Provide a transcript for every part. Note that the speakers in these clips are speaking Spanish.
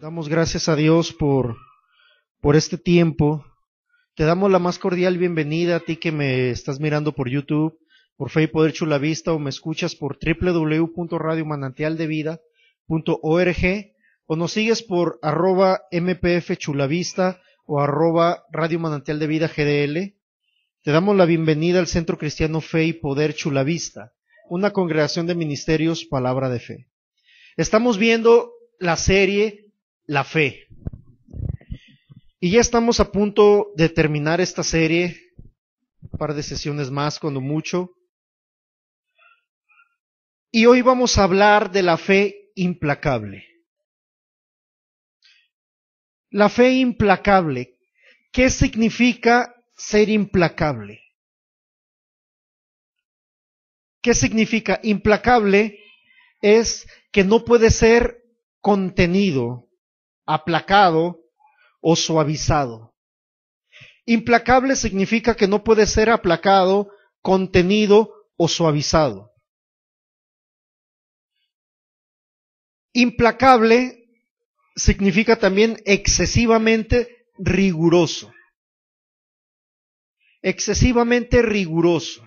Damos gracias a Dios por este tiempo. Te damos la más cordial bienvenida a ti que me estás mirando por YouTube, por Fe y Poder Chulavista, o me escuchas por www.radiomanantialdevida.org, o nos sigues por @mpfchulavista o @Radio Manantial de Vida GDL. Te damos la bienvenida al Centro Cristiano Fe y Poder Chulavista, una congregación de ministerios Palabra de Fe. Estamos viendo la serie La Fe. Y ya estamos a punto de terminar esta serie, un par de sesiones más, cuando mucho. Y hoy vamos a hablar de la fe implacable. La fe implacable. ¿Qué significa ser implacable? ¿Qué significa? Implacable es que no puede ser contenido, aplacado o suavizado. Implacable significa que no puede ser aplacado, contenido o suavizado. Implacable significa también excesivamente riguroso. Excesivamente riguroso.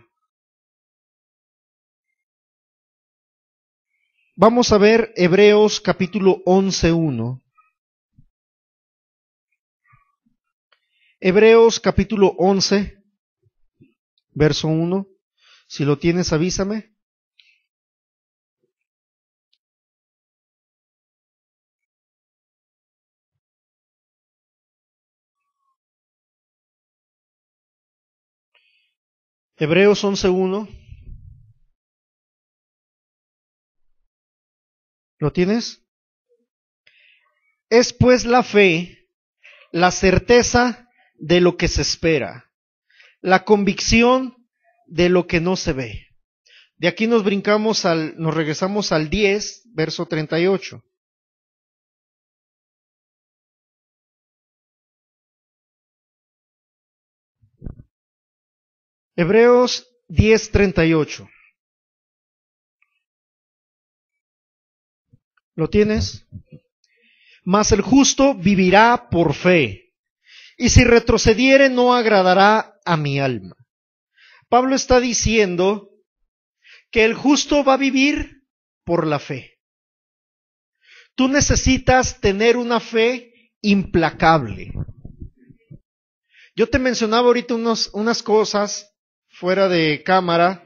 Vamos a ver Hebreos capítulo 11:1. Hebreos capítulo 11, verso 1. Si lo tienes, avísame. Hebreos 11:1. ¿Lo tienes? Es pues la fe, la certeza de lo que se espera, la convicción de lo que no se ve. De aquí nos regresamos al 10, verso 38. Hebreos 10:38. ¿Lo tienes? Mas el justo vivirá por fe, y si retrocediere no agradará a mi alma. Pablo está diciendo que el justo va a vivir por la fe. Tú necesitas tener una fe implacable. Yo te mencionaba ahorita unas cosas fuera de cámara,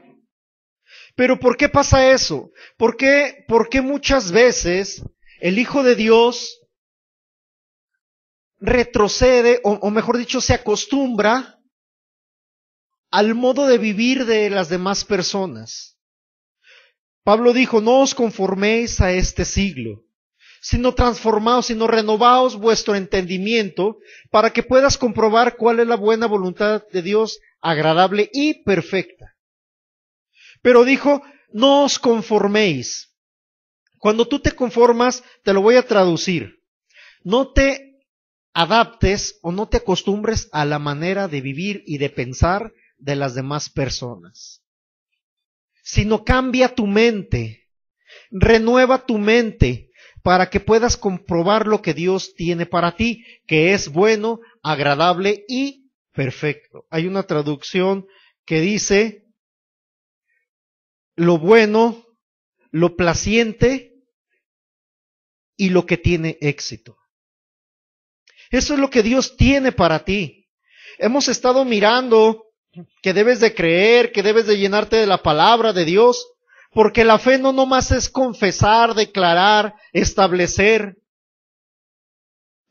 pero ¿por qué pasa eso? ¿Por qué muchas veces el Hijo de Dios retrocede, o mejor dicho, se acostumbra al modo de vivir de las demás personas? Pablo dijo, no os conforméis a este siglo, sino transformaos, sino renovaos vuestro entendimiento, para que puedas comprobar cuál es la buena voluntad de Dios, agradable y perfecta. Pero dijo, no os conforméis. Cuando tú te conformas, te lo voy a traducir. No te adaptes o no te acostumbres a la manera de vivir y de pensar de las demás personas, sino cambia tu mente, renueva tu mente, para que puedas comprobar lo que Dios tiene para ti, que es bueno, agradable y perfecto. Hay una traducción que dice lo bueno, lo placiente y lo que tiene éxito. Eso es lo que Dios tiene para ti. Hemos estado mirando que debes de creer, que debes de llenarte de la palabra de Dios, porque la fe no nomás es confesar, declarar, establecer.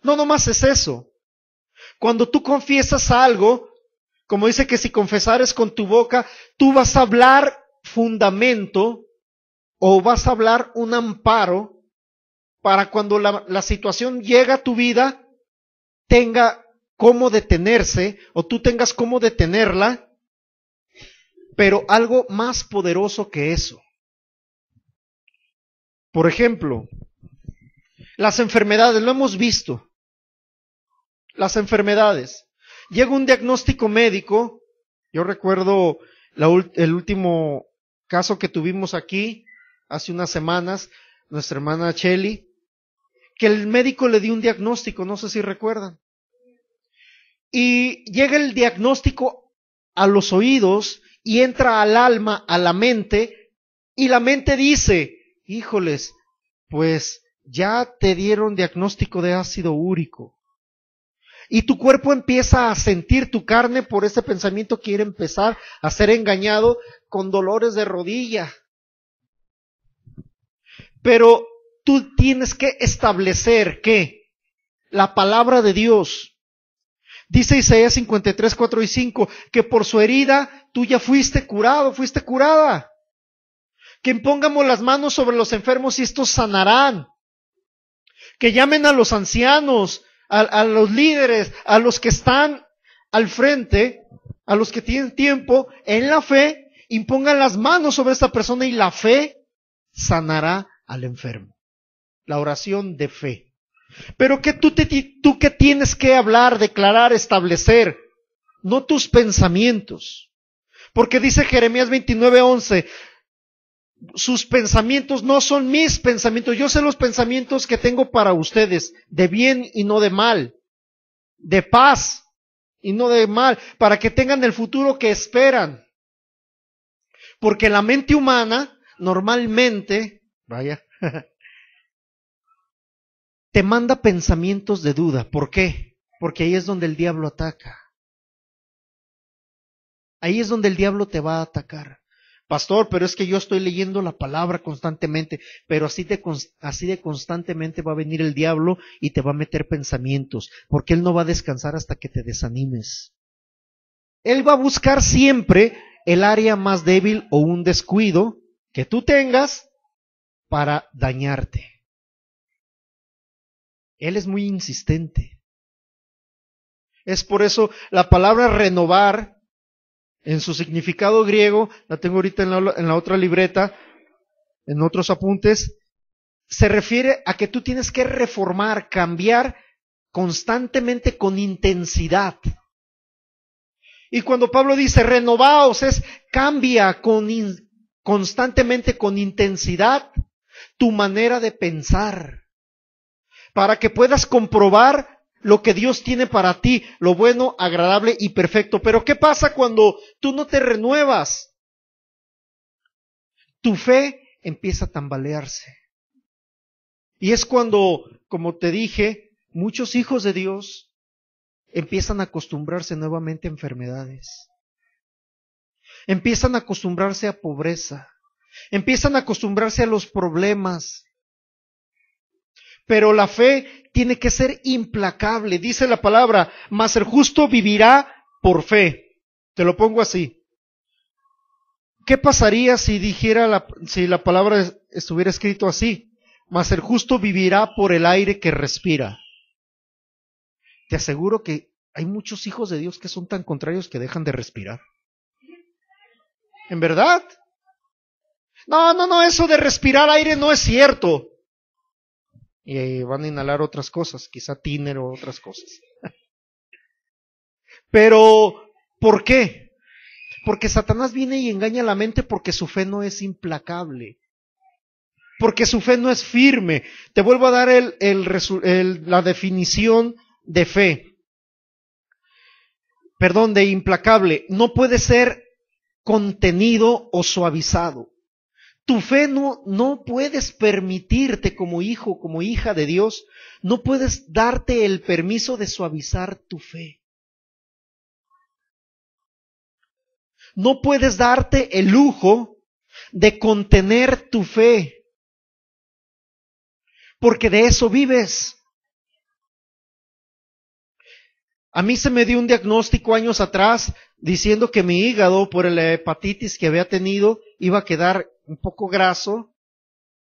No nomás es eso. Cuando tú confiesas algo, como dice que si confesares con tu boca, tú vas a hablar fundamento o vas a hablar un amparo para cuando la situación llega a tu vida, tenga cómo detenerse o tú tengas cómo detenerla, pero algo más poderoso que eso. Por ejemplo, las enfermedades, lo hemos visto. Las enfermedades. Llega un diagnóstico médico. Yo recuerdo el último caso que tuvimos aquí hace unas semanas, nuestra hermana Cheli, que el médico le dio un diagnóstico, no sé si recuerdan. Y llega el diagnóstico a los oídos y entra al alma, a la mente, y la mente dice, híjoles, pues ya te dieron diagnóstico de ácido úrico. Y tu cuerpo empieza a sentir, tu carne por ese pensamiento quiere empezar a ser engañado con dolores de rodilla. Pero tú tienes que establecer que la palabra de Dios, dice Isaías 53, 4 y 5, que por su herida tú ya fuiste curado, fuiste curada. Que impongamos las manos sobre los enfermos y estos sanarán. Que llamen a los ancianos, a los líderes, a los que están al frente, a los que tienen tiempo en la fe, impongan las manos sobre esta persona y la fe sanará al enfermo. La oración de fe. Pero que tú que tienes que hablar, declarar, establecer, no tus pensamientos. Porque dice Jeremías 29:11, sus pensamientos no son mis pensamientos. Yo sé los pensamientos que tengo para ustedes, de bien y no de mal, de paz y no de mal, para que tengan el futuro que esperan. Porque la mente humana normalmente, te manda pensamientos de duda. ¿Por qué? Porque ahí es donde el diablo ataca. Ahí es donde el diablo te va a atacar. Pastor, pero es que yo estoy leyendo la palabra constantemente, pero así de constantemente va a venir el diablo y te va a meter pensamientos, porque él no va a descansar hasta que te desanimes. Él va a buscar siempre el área más débil o un descuido que tú tengas para dañarte. Él es muy insistente. Es por eso la palabra renovar, en su significado griego, la tengo ahorita en la otra libreta, en otros apuntes, se refiere a que tú tienes que reformar, cambiar constantemente con intensidad. Y cuando Pablo dice renovaos, es cambia constantemente con intensidad tu manera de pensar, para que puedas comprobar lo que Dios tiene para ti, lo bueno, agradable y perfecto. Pero ¿qué pasa cuando tú no te renuevas? Tu fe empieza a tambalearse. Y es cuando, como te dije, muchos hijos de Dios empiezan a acostumbrarse nuevamente a enfermedades. Empiezan a acostumbrarse a pobreza. Empiezan a acostumbrarse a los problemas. Pero la fe tiene que ser implacable. Dice la palabra, mas el justo vivirá por fe. Te lo pongo así. ¿Qué pasaría si si la palabra estuviera escrito así? Mas el justo vivirá por el aire que respira. Te aseguro que hay muchos hijos de Dios que son tan contrarios que dejan de respirar. ¿En verdad? No, eso de respirar aire no es cierto. Y van a inhalar otras cosas, quizá tiner o otras cosas. Pero, ¿por qué? Porque Satanás viene y engaña la mente porque su fe no es implacable. Porque su fe no es firme. Te vuelvo a dar la definición de fe. Perdón, de implacable. No puede ser contenido o suavizado. Tu fe no puedes permitirte como hijo, como hija de Dios, no puedes darte el permiso de suavizar tu fe. No puedes darte el lujo de contener tu fe, porque de eso vives. A mí se me dio un diagnóstico años atrás diciendo que mi hígado, por la hepatitis que había tenido, iba a quedar un poco graso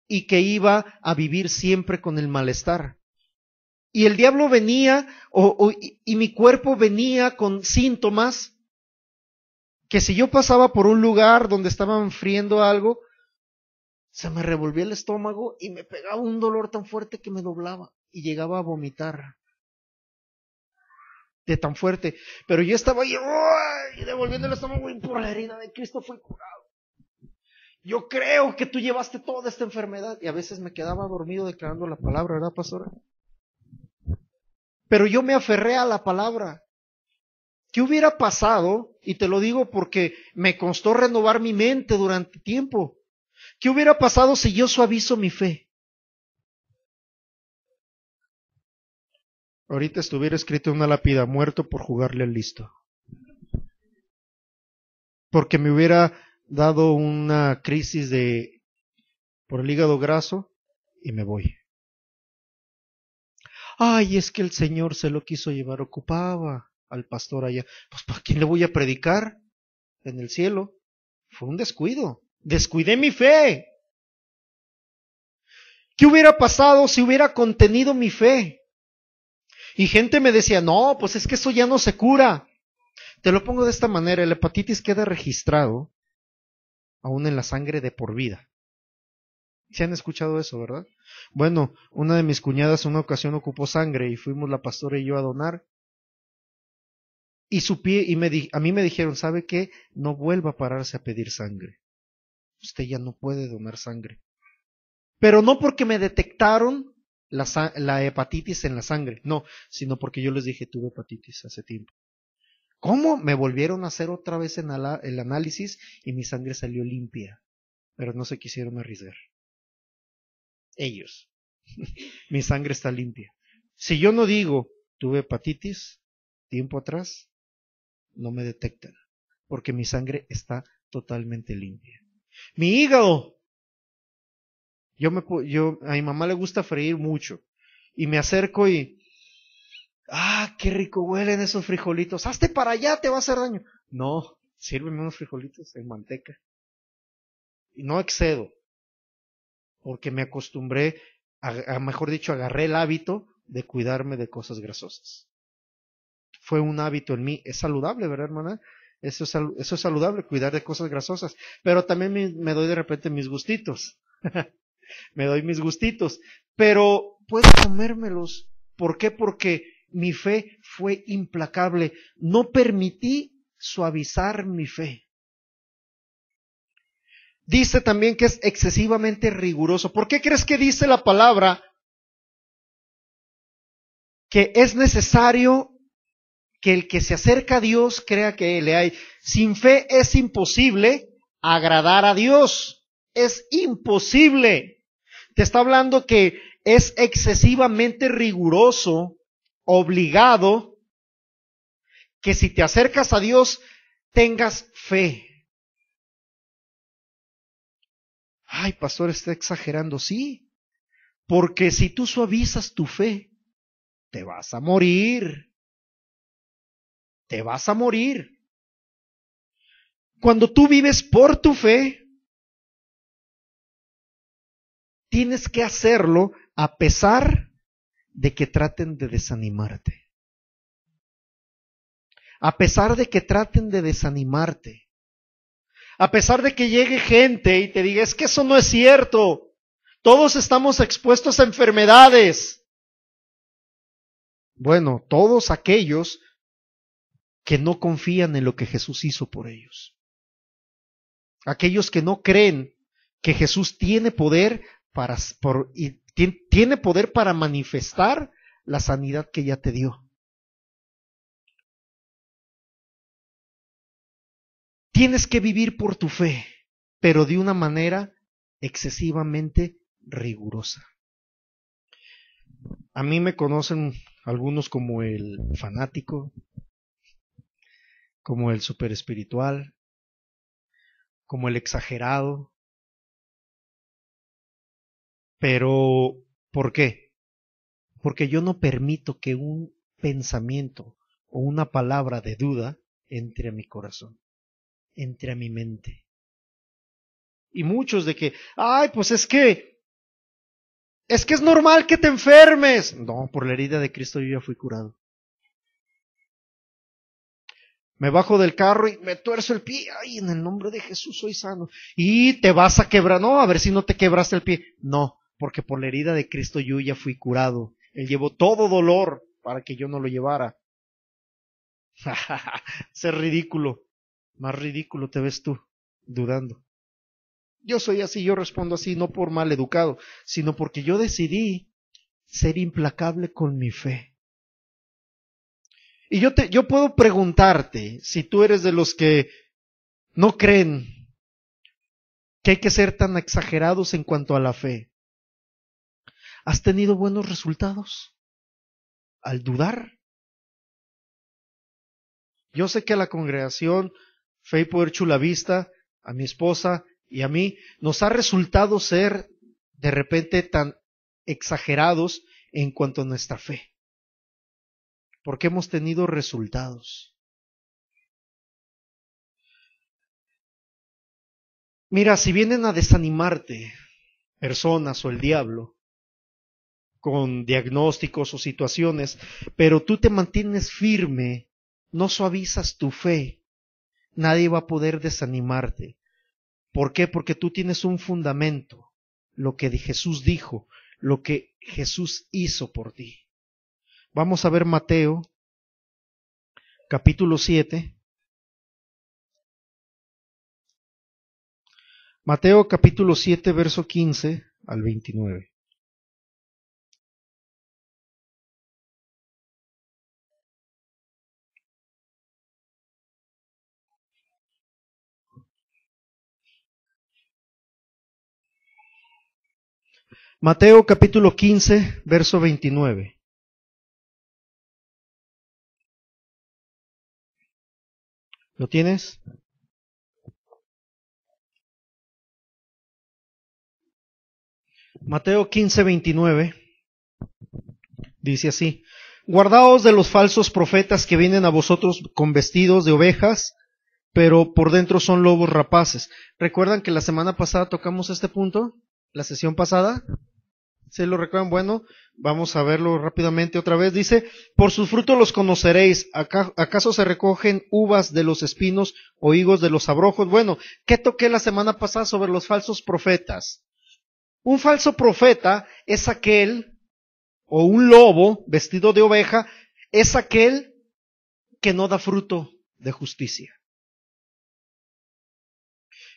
y que iba a vivir siempre con el malestar. Y el diablo venía y mi cuerpo venía con síntomas que si yo pasaba por un lugar donde estaban friendo algo, se me revolvía el estómago y me pegaba un dolor tan fuerte que me doblaba y llegaba a vomitar. De tan fuerte. Pero yo estaba ahí y devolviendo el estómago y por la herida de Cristo fui curado. Yo creo que tú llevaste toda esta enfermedad. Y a veces me quedaba dormido declarando la palabra, ¿verdad, pastora? Pero yo me aferré a la palabra. ¿Qué hubiera pasado? Y te lo digo porque me costó renovar mi mente durante tiempo. ¿Qué hubiera pasado si yo suavizo mi fe? Ahorita estuviera escrito en una lápida, muerto por jugarle al listo. Porque me hubiera dado una crisis por el hígado graso y me voy. Ay, es que el Señor se lo quiso llevar, ocupaba al pastor allá. Pues ¿para quién le voy a predicar? En el cielo. Fue un descuido. Descuidé mi fe. ¿Qué hubiera pasado si hubiera contenido mi fe? Y gente me decía, no, pues es que eso ya no se cura. Te lo pongo de esta manera, el hepatitis queda registrado aún en la sangre de por vida. ¿Se han escuchado eso, verdad? Bueno, una de mis cuñadas en una ocasión ocupó sangre y fuimos la pastora y yo a donar. Y a mí me dijeron, ¿sabe qué? No vuelva a pararse a pedir sangre. Usted ya no puede donar sangre. Pero no porque me detectaron la hepatitis en la sangre, no, sino porque yo les dije, tuve hepatitis hace tiempo. ¿Cómo? Me volvieron a hacer otra vez el análisis y mi sangre salió limpia, pero no se quisieron arriesgar. Ellos. Mi sangre está limpia. Si yo no digo, tuve hepatitis, tiempo atrás, no me detectan, porque mi sangre está totalmente limpia. Mi hígado. A mi mamá le gusta freír mucho. Y me acerco y, qué rico huelen esos frijolitos. Hazte para allá, te va a hacer daño. No, sírveme unos frijolitos en manteca. Y no excedo, porque me acostumbré, mejor dicho, agarré el hábito de cuidarme de cosas grasosas. Fue un hábito en mí. Es saludable, ¿verdad, hermana? Eso es saludable, cuidar de cosas grasosas. Pero también me doy de repente mis gustitos. Me doy mis gustitos. Pero puedo comérmelos. ¿Por qué? Porque mi fe fue implacable. No permití suavizar mi fe. Dice también que es excesivamente riguroso. ¿Por qué crees que dice la palabra que es necesario que el que se acerca a Dios crea que le hay? Sin fe es imposible agradar a Dios. Es imposible. Te está hablando que es excesivamente riguroso, obligado, que si te acercas a Dios tengas fe. Ay, pastor, está exagerando. Sí, porque si tú suavizas tu fe, te vas a morir. Te vas a morir. Cuando tú vives por tu fe, tienes que hacerlo a pesar de que traten de desanimarte. A pesar de que traten de desanimarte. A pesar de que llegue gente y te diga, es que eso no es cierto. Todos estamos expuestos a enfermedades. Bueno, todos aquellos que no confían en lo que Jesús hizo por ellos. Aquellos que no creen que Jesús tiene poder tiene poder para manifestar la sanidad que ya te dio. Tienes que vivir por tu fe, pero de una manera excesivamente rigurosa. A mí me conocen algunos como el fanático, como el super espiritual, como el exagerado. Pero, ¿por qué? Porque yo no permito que un pensamiento o una palabra de duda entre a mi corazón, entre a mi mente. Y muchos de que, ay, pues es que es normal que te enfermes. No, por la herida de Cristo yo ya fui curado. Me bajo del carro y me tuerzo el pie. Ay, en el nombre de Jesús soy sano. Y te vas a quebrar. No, a ver si no te quebraste el pie. No, porque por la herida de Cristo yo ya fui curado. Él llevó todo dolor para que yo no lo llevara. Ser ridículo. Más ridículo te ves tú, dudando. Yo soy así, yo respondo así, no por mal educado, sino porque yo decidí ser implacable con mi fe. Y yo puedo preguntarte, si tú eres de los que no creen que hay que ser tan exagerados en cuanto a la fe, ¿has tenido buenos resultados al dudar? Yo sé que a la congregación Fe y Poder Chulavista, a mi esposa y a mí, nos ha resultado ser de repente tan exagerados en cuanto a nuestra fe, porque hemos tenido resultados. Mira, si vienen a desanimarte personas o el diablo con diagnósticos o situaciones, pero tú te mantienes firme, no suavizas tu fe, nadie va a poder desanimarte. ¿Por qué? Porque tú tienes un fundamento, lo que Jesús dijo, lo que Jesús hizo por ti. Vamos a ver Mateo, capítulo 7. Mateo capítulo 7, verso 15 al 29. Mateo capítulo 15, verso 29. ¿Lo tienes? Mateo 15, 29 dice así: Guardaos de los falsos profetas que vienen a vosotros con vestidos de ovejas, pero por dentro son lobos rapaces. ¿Recuerdan que la semana pasada tocamos este punto? ¿La sesión pasada? ¿Se lo recuerdan? Bueno, vamos a verlo rápidamente otra vez. Dice, por sus frutos los conoceréis. ¿Acaso se recogen uvas de los espinos o higos de los abrojos? Bueno, ¿qué toqué la semana pasada sobre los falsos profetas? Un falso profeta es aquel, o un lobo vestido de oveja, es aquel que no da fruto de justicia.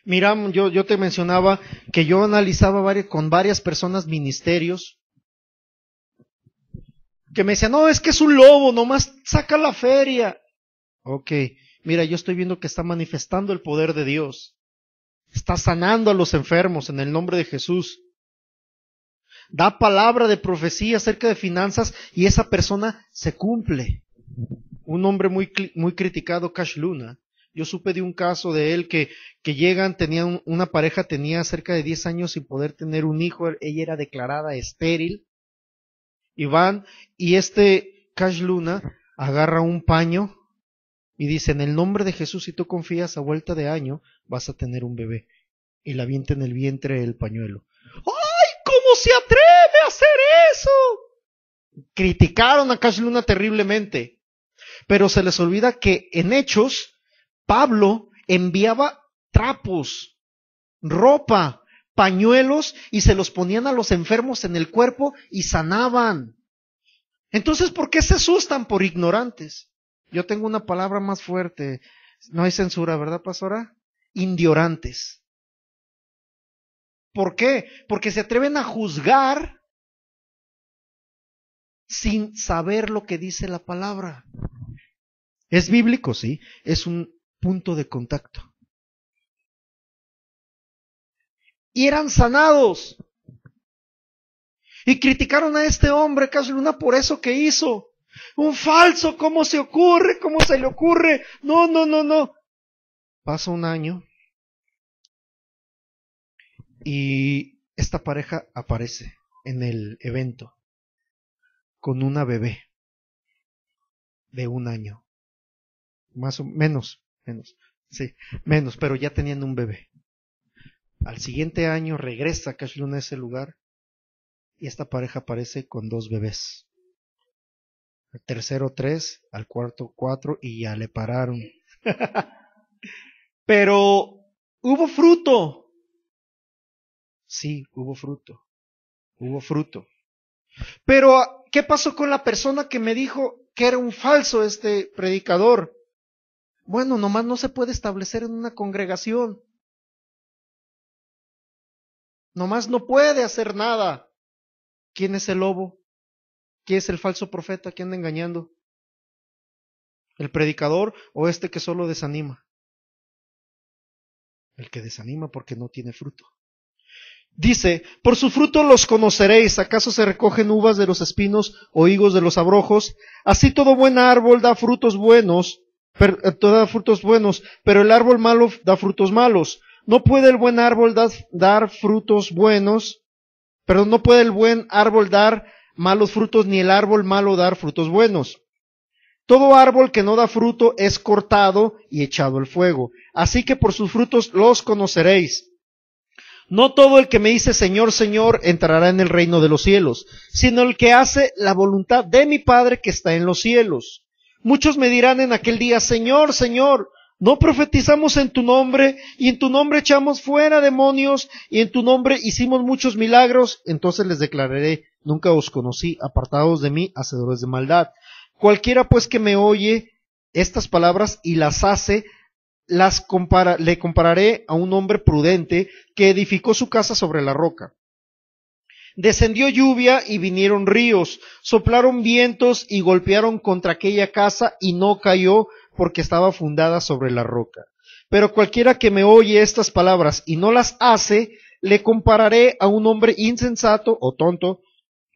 Mira, yo te mencionaba que yo analizaba con varias personas ministerios que me decían, no, es que es un lobo, nomás saca la feria. Ok, mira, yo estoy viendo que está manifestando el poder de Dios. Está sanando a los enfermos en el nombre de Jesús. Da palabra de profecía acerca de finanzas y esa persona se cumple. Un hombre muy criticado, Cash Luna. Yo supe de un caso de él que llegan, tenían una pareja, tenía cerca de 10 años sin poder tener un hijo, ella era declarada estéril, y van, y Cash Luna agarra un paño y dice, en el nombre de Jesús, si tú confías, a vuelta de año vas a tener un bebé, y la avienta en el vientre el pañuelo. ¡Ay, cómo se atreve a hacer eso! Criticaron a Cash Luna terriblemente, pero se les olvida que en Hechos Pablo enviaba trapos, ropa, pañuelos y se los ponían a los enfermos en el cuerpo y sanaban. Entonces, ¿por qué se asustan por ignorantes? Yo tengo una palabra más fuerte. No hay censura, ¿verdad, pastora? Indiorantes. ¿Por qué? Porque se atreven a juzgar sin saber lo que dice la palabra. ¿Es bíblico? Sí. Es un punto de contacto. Y eran sanados. Y criticaron a este hombre, Cash Luna, por eso que hizo. Un falso, ¿cómo se ocurre? ¿Cómo se le ocurre? No, no, no, no. Pasa un año y esta pareja aparece en el evento con una bebé de 1 año. Más o menos, sí, menos, pero ya tenían un bebé. Al siguiente año regresa Cash Luna a ese lugar y esta pareja aparece con 2 bebés. Al tercero 3, al cuarto 4 y ya le pararon. Pero hubo fruto. Sí, hubo fruto. Hubo fruto. Pero, ¿qué pasó con la persona que me dijo que era un falso este predicador? Bueno, nomás no se puede establecer en una congregación. Nomás no puede hacer nada. ¿Quién es el lobo? ¿Quién es el falso profeta que anda engañando? ¿El predicador o este que solo desanima? El que desanima porque no tiene fruto. Dice, por su fruto los conoceréis, ¿acaso se recogen uvas de los espinos o higos de los abrojos? Así todo buen árbol da frutos buenos, pero el árbol malo da frutos malos. No puede el buen árbol dar frutos buenos, no puede el buen árbol dar malos frutos, ni el árbol malo dar frutos buenos. Todo árbol que no da fruto es cortado y echado al fuego. Así que por sus frutos los conoceréis. No todo el que me dice Señor, Señor, entrará en el reino de los cielos, sino el que hace la voluntad de mi Padre que está en los cielos. Muchos me dirán en aquel día, Señor, Señor, ¿no profetizamos en tu nombre, y en tu nombre echamos fuera demonios, y en tu nombre hicimos muchos milagros? Entonces les declararé, nunca os conocí, apartados de mí, hacedores de maldad. Cualquiera pues que me oye estas palabras y las hace, le compararé a un hombre prudente que edificó su casa sobre la roca. Descendió lluvia y vinieron ríos, soplaron vientos y golpearon contra aquella casa y no cayó porque estaba fundada sobre la roca. Pero cualquiera que me oye estas palabras y no las hace, le compararé a un hombre insensato o tonto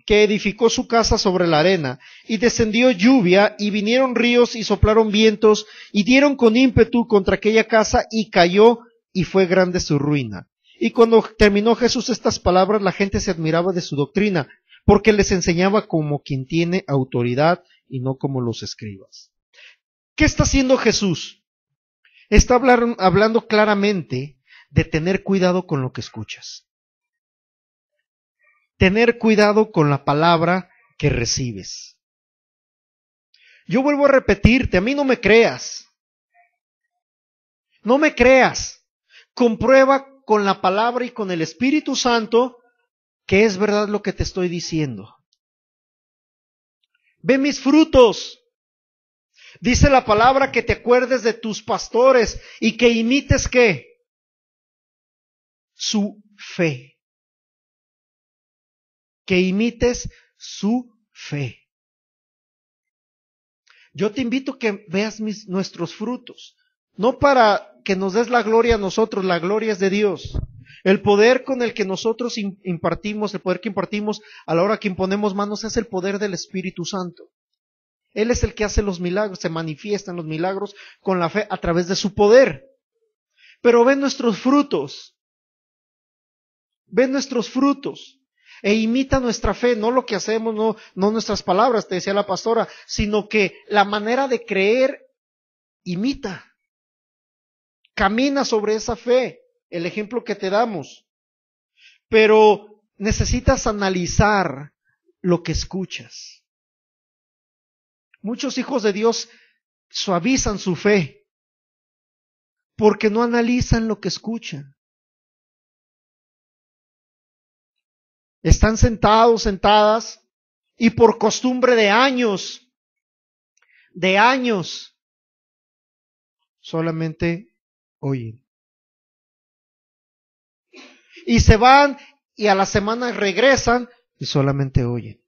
que edificó su casa sobre la arena, y descendió lluvia, y vinieron ríos, y soplaron vientos, y dieron con ímpetu contra aquella casa, y cayó, y fue grande su ruina. Y cuando terminó Jesús estas palabras, la gente se admiraba de su doctrina, porque les enseñaba como quien tiene autoridad, y no como los escribas. ¿Qué está haciendo Jesús? Está hablando claramente de tener cuidado con lo que escuchas. Tener cuidado con la palabra que recibes. Yo vuelvo a repetirte, a mí no me creas. No me creas. Comprueba con la palabra y con el Espíritu Santo que es verdad lo que te estoy diciendo. Ve mis frutos. Dice la palabra que te acuerdes de tus pastores y que imites ¿qué? Su fe. Que imites su fe. Yo te invito a que veas nuestros frutos, no para que nos des la gloria a nosotros, la gloria es de Dios. El poder con el que nosotros impartimos, el poder que impartimos a la hora que imponemos manos es el poder del Espíritu Santo. Él es el que hace los milagros, se manifiestan los milagros con la fe a través de su poder. Pero ven nuestros frutos, e imita nuestra fe, no lo que hacemos, no nuestras palabras, te decía la pastora, sino que la manera de creer imita. Camina sobre esa fe, el ejemplo que te damos. Pero necesitas analizar lo que escuchas. Muchos hijos de Dios suavizan su fe porque no analizan lo que escuchan. Están sentados, sentadas, y por costumbre de años, solamente oyen. Y se van y a la semana regresan y solamente oyen.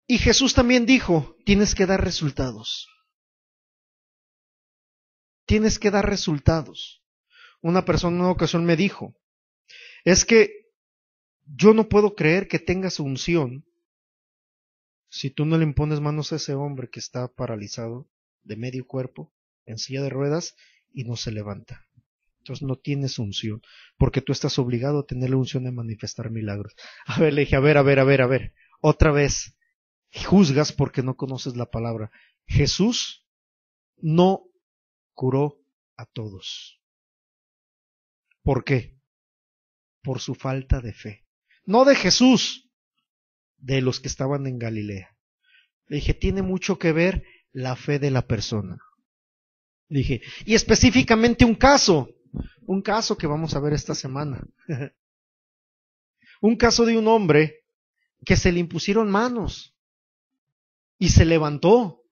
Y Jesús también dijo, tienes que dar resultados. Tienes que dar resultados. Una persona en una ocasión me dijo, es que yo no puedo creer que tengas unción si tú no le impones manos a ese hombre que está paralizado de medio cuerpo, en silla de ruedas, y no se levanta. Entonces no tienes unción, porque tú estás obligado a tener la unción de manifestar milagros. A ver, le dije, a ver, otra vez, juzgas porque no conoces la palabra. Jesús no curó a todos. ¿Por qué? Por su falta de fe. No de Jesús, de los que estaban en Galilea. Le dije, tiene mucho que ver la fe de la persona. Le dije, y específicamente un caso que vamos a ver esta semana. Un caso de un hombre que se le impusieron manos y se levantó.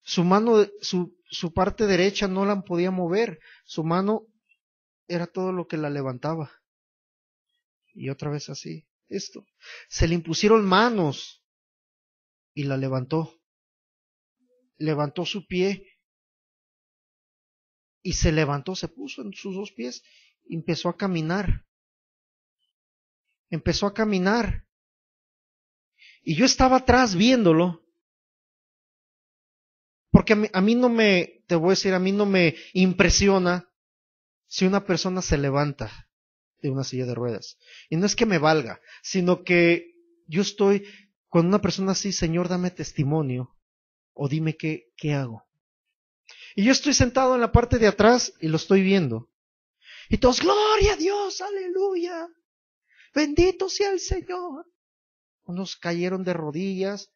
Su mano, su parte derecha no la podía mover. Su mano era todo lo que la levantaba. Y otra vez así, esto. Se le impusieron manos y la levantó. Levantó su pie y se levantó, se puso en sus dos pies y empezó a caminar. Empezó a caminar. Y yo estaba atrás viéndolo. Porque a mí no me, te voy a decir, a mí no me impresiona si una persona se levanta de una silla de ruedas. Y no es que me valga, sino que yo estoy con una persona así, Señor, dame testimonio, o dime qué hago. Y yo estoy sentado en la parte de atrás y lo estoy viendo. Y todos, gloria a Dios, aleluya, bendito sea el Señor. Unos cayeron de rodillas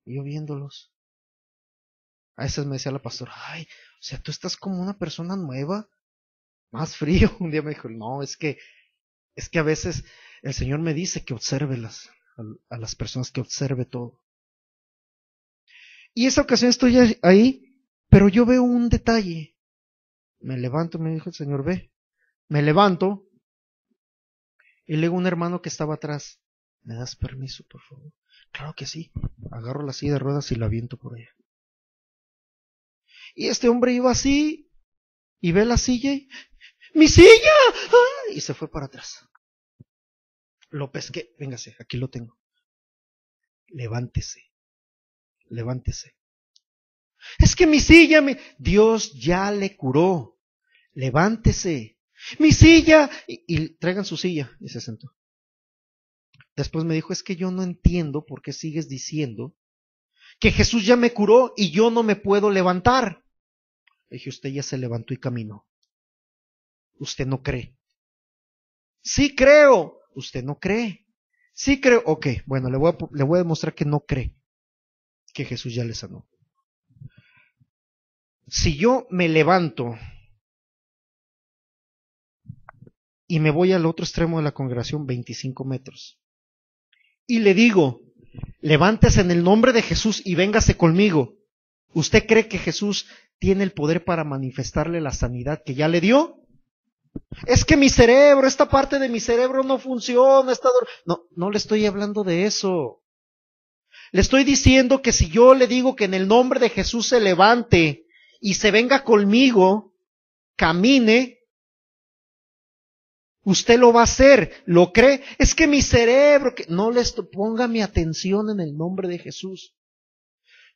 y yo viéndolos. A veces me decía la pastora, ay, o sea, tú estás como una persona nueva, más frío. Un día me dijo, no, es que a veces el Señor me dice que observe a las personas, que observe todo. Y esa ocasión estoy ahí, pero yo veo un detalle. Me levanto, me dijo el Señor, ve. Me levanto y le digo a un hermano que estaba atrás, ¿me das permiso, por favor? Claro que sí. Agarro la silla de ruedas y la aviento por allá. Y este hombre iba así y ve la silla y, ¡mi silla! ¡Ah! Y se fue para atrás. Lo pesqué, véngase, aquí lo tengo. Levántese, levántese. Es que mi silla, Dios ya le curó. Levántese. Mi silla. Y traigan su silla. Y se sentó. Después me dijo, es que yo no entiendo por qué sigues diciendo que Jesús ya me curó y yo no me puedo levantar. Le dije, usted ya se levantó y caminó. Usted no cree. Sí creo. Usted no cree. Sí creo. Ok, bueno, le voy a demostrar que no cree que Jesús ya le sanó. Si yo me levanto y me voy al otro extremo de la congregación, 25 metros, y le digo, levántese en el nombre de Jesús y véngase conmigo, ¿usted cree que Jesús tiene el poder para manifestarle la sanidad que ya le dio? Es que mi cerebro, esta parte de mi cerebro no funciona, no le estoy hablando de eso. Le estoy diciendo que si yo le digo que en el nombre de Jesús se levante y se venga conmigo, camine, usted lo va a hacer. ¿Lo cree? Es que mi cerebro, que no le ponga mi atención en el nombre de Jesús.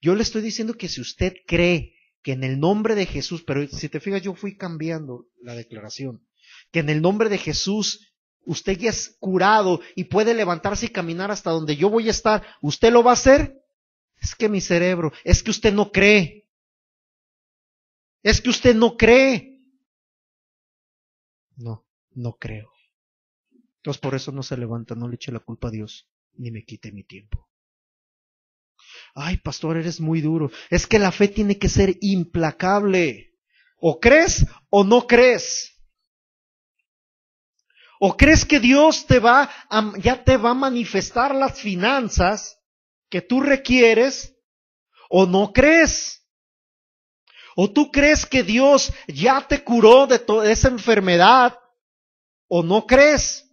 Yo le estoy diciendo que si usted cree que en el nombre de Jesús, pero si te fijas yo fui cambiando la declaración, que en el nombre de Jesús usted ya es curado y puede levantarse y caminar hasta donde yo voy a estar, ¿usted lo va a hacer? Es que mi cerebro, es que usted no cree. Es que usted no cree. No creo. Entonces por eso no se levanta, no le eche la culpa a Dios, ni me quite mi tiempo. Ay, pastor, eres muy duro. Es que la fe tiene que ser implacable. O crees o no crees. ¿O crees que Dios ya te va a manifestar las finanzas que tú requieres? ¿O no crees? ¿O tú crees que Dios ya te curó de toda esa enfermedad? ¿O no crees?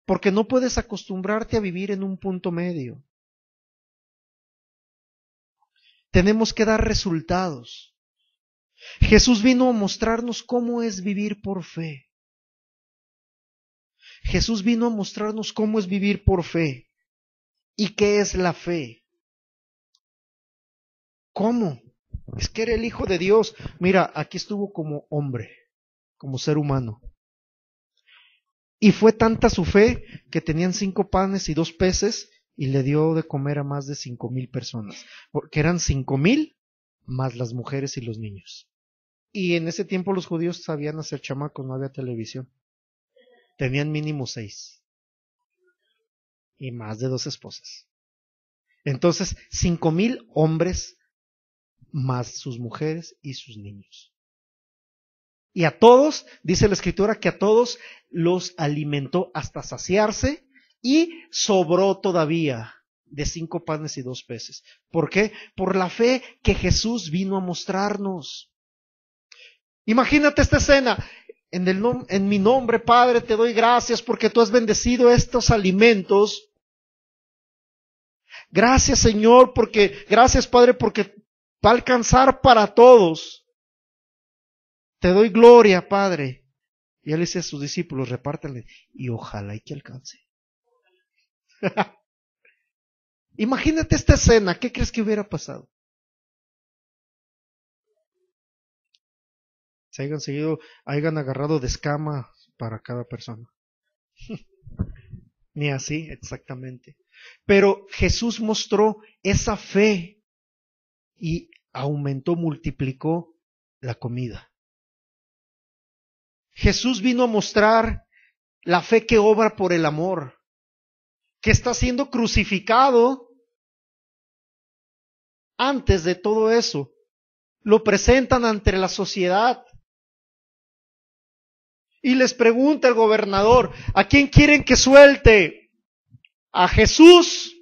Porque no puedes acostumbrarte a vivir en un punto medio. Tenemos que dar resultados. Jesús vino a mostrarnos cómo es vivir por fe. Jesús vino a mostrarnos cómo es vivir por fe. ¿Y qué es la fe? ¿Cómo? Es que era el Hijo de Dios. Mira, aquí estuvo como hombre, como ser humano. Y fue tanta su fe que tenían 5 panes y 2 peces y le dio de comer a más de 5,000 personas. Porque eran 5,000 más las mujeres y los niños. Y en ese tiempo los judíos sabían hacer chamacos, no había televisión. Tenían mínimo 6. Y más de 2 esposas. Entonces, 5,000 hombres más sus mujeres y sus niños. Y a todos, dice la Escritura, que a todos los alimentó hasta saciarse y sobró todavía de 5 panes y 2 peces. ¿Por qué? Por la fe que Jesús vino a mostrarnos. Imagínate esta escena. En mi nombre, Padre, te doy gracias porque tú has bendecido estos alimentos. Gracias, Señor, gracias, Padre, porque va a alcanzar para todos. Te doy gloria, Padre. Y él dice a sus discípulos, repártanle, y ojalá y que alcance. Imagínate esta escena, ¿qué crees que hubiera pasado? Se hayan agarrado de escama para cada persona. Ni así, exactamente. Pero Jesús mostró esa fe y aumentó, multiplicó la comida. Jesús vino a mostrar la fe que obra por el amor, que está siendo crucificado. Antes de todo eso, lo presentan ante la sociedad. Y les pregunta el gobernador, ¿a quién quieren que suelte? ¿A Jesús?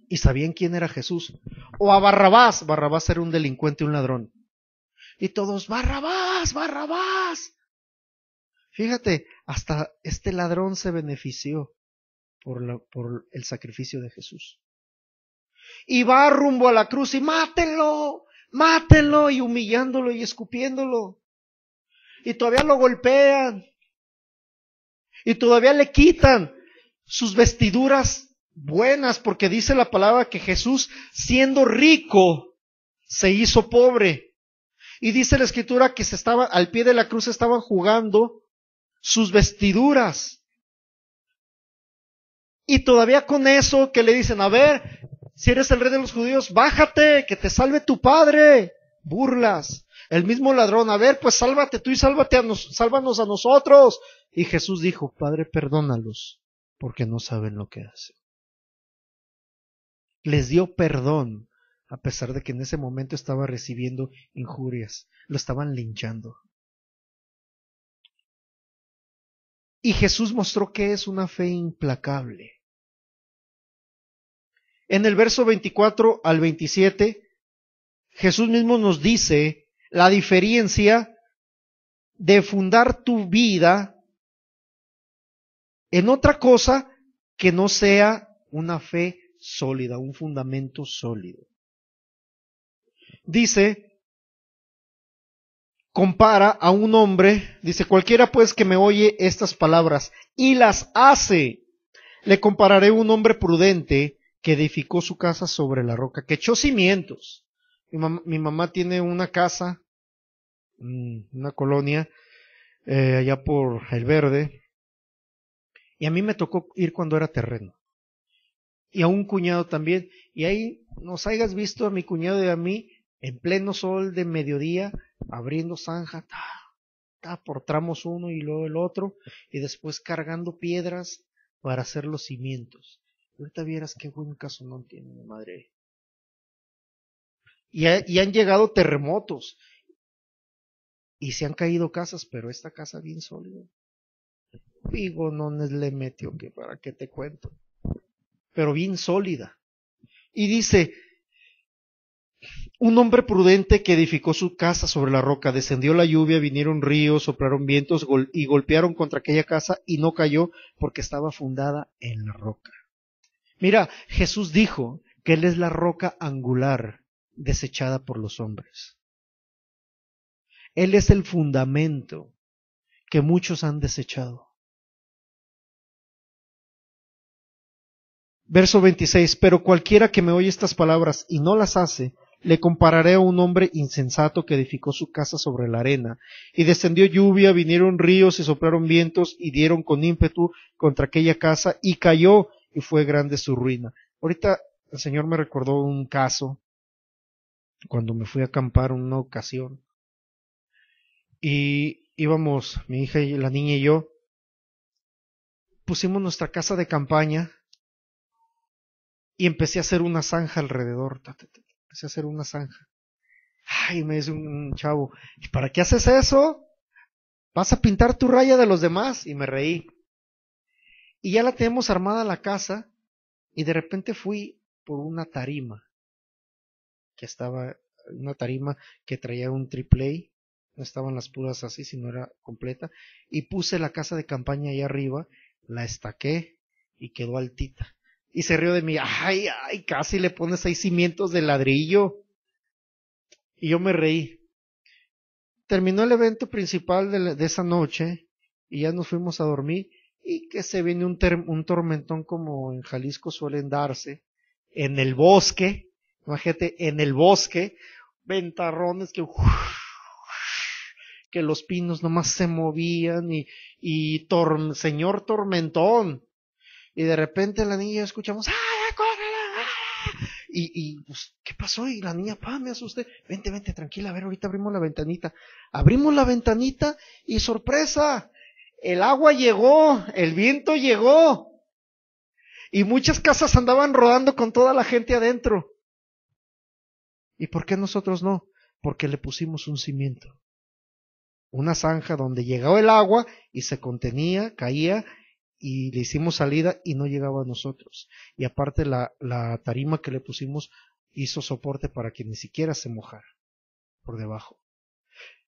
¿Y sabían quién era Jesús? ¿O a Barrabás? Barrabás era un delincuente, un ladrón. Y todos, Barrabás, Barrabás. Fíjate, hasta este ladrón se benefició por el sacrificio de Jesús. Y va rumbo a la cruz y mátenlo, mátenlo, y humillándolo y escupiéndolo. Y todavía lo golpean. Y todavía le quitan sus vestiduras buenas, porque dice la palabra que Jesús, siendo rico, se hizo pobre. Y dice la escritura que al pie de la cruz estaban jugando sus vestiduras. Y todavía con eso que le dicen, a ver, si eres el rey de los judíos, bájate, que te salve tu padre. Burlas. El mismo ladrón, a ver, pues sálvate tú y sálvanos a nosotros. Y Jesús dijo, Padre, perdónalos, porque no saben lo que hacen. Les dio perdón, a pesar de que en ese momento estaba recibiendo injurias. Lo estaban linchando. Y Jesús mostró que es una fe implacable. En el verso 24 al 27, Jesús mismo nos dice la diferencia de fundar tu vida en otra cosa que no sea una fe sólida, un fundamento sólido. Dice, compara a un hombre, dice, cualquiera pues que me oye estas palabras y las hace, le compararé a un hombre prudente que edificó su casa sobre la roca, que echó cimientos. Mi mamá tiene una casa, una colonia, allá por El Verde, y a mí me tocó ir cuando era terreno. Y a un cuñado también, y ahí nos hayas visto a mi cuñado y a mí, en pleno sol de mediodía, abriendo zanja, por tramos uno y luego el otro, y después cargando piedras para hacer los cimientos. Ahorita vieras qué buen casonón tiene mi madre. Y han llegado terremotos, y se han caído casas, pero esta casa bien sólida. Pigonones le metió, que para qué te cuento, pero bien sólida. Y dice, un hombre prudente que edificó su casa sobre la roca, descendió la lluvia, vinieron ríos, soplaron vientos y golpearon contra aquella casa y no cayó porque estaba fundada en la roca. Mira, Jesús dijo que Él es la roca angular desechada por los hombres. Él es el fundamento que muchos han desechado. Verso 26, pero cualquiera que me oye estas palabras y no las hace, le compararé a un hombre insensato que edificó su casa sobre la arena, y descendió lluvia, vinieron ríos y soplaron vientos, y dieron con ímpetu contra aquella casa, y cayó, y fue grande su ruina. Ahorita el Señor me recordó un caso, cuando me fui a acampar en una ocasión, y íbamos, mi hija y la niña y yo, pusimos nuestra casa de campaña, y empecé a hacer una zanja alrededor, empecé a hacer una zanja. Ay, me dice un chavo, ¿y para qué haces eso? ¿Vas a pintar tu raya de los demás? Y me reí. Y ya la tenemos armada la casa, y de repente fui por una tarima, una tarima que traía un triple A, no estaban las puras así, sino era completa, y puse la casa de campaña ahí arriba, la estaqué, y quedó altita. Y se rió de mí. Ay, casi le pones 6 cimientos de ladrillo. Y yo me reí. Terminó el evento principal de esa noche y ya nos fuimos a dormir. Y que se viene un tormentón como en Jalisco suelen darse. En el bosque. Imagínate, en el bosque. Ventarrones que los pinos nomás se movían y señor tormentón. Y de repente la niña escuchamos, ¡ay, córrela! Y pues, ¿qué pasó? Y la niña, me asusté. Vente, tranquila, a ver, ahorita abrimos la ventanita. Abrimos la ventanita y sorpresa, el agua llegó, el viento llegó. Y muchas casas andaban rodando con toda la gente adentro. ¿Y por qué nosotros no? Porque le pusimos un cimiento. Una zanja donde llegaba el agua y se contenía, caía, y le hicimos salida y no llegaba a nosotros. Y aparte la tarima que le pusimos hizo soporte para que ni siquiera se mojara por debajo.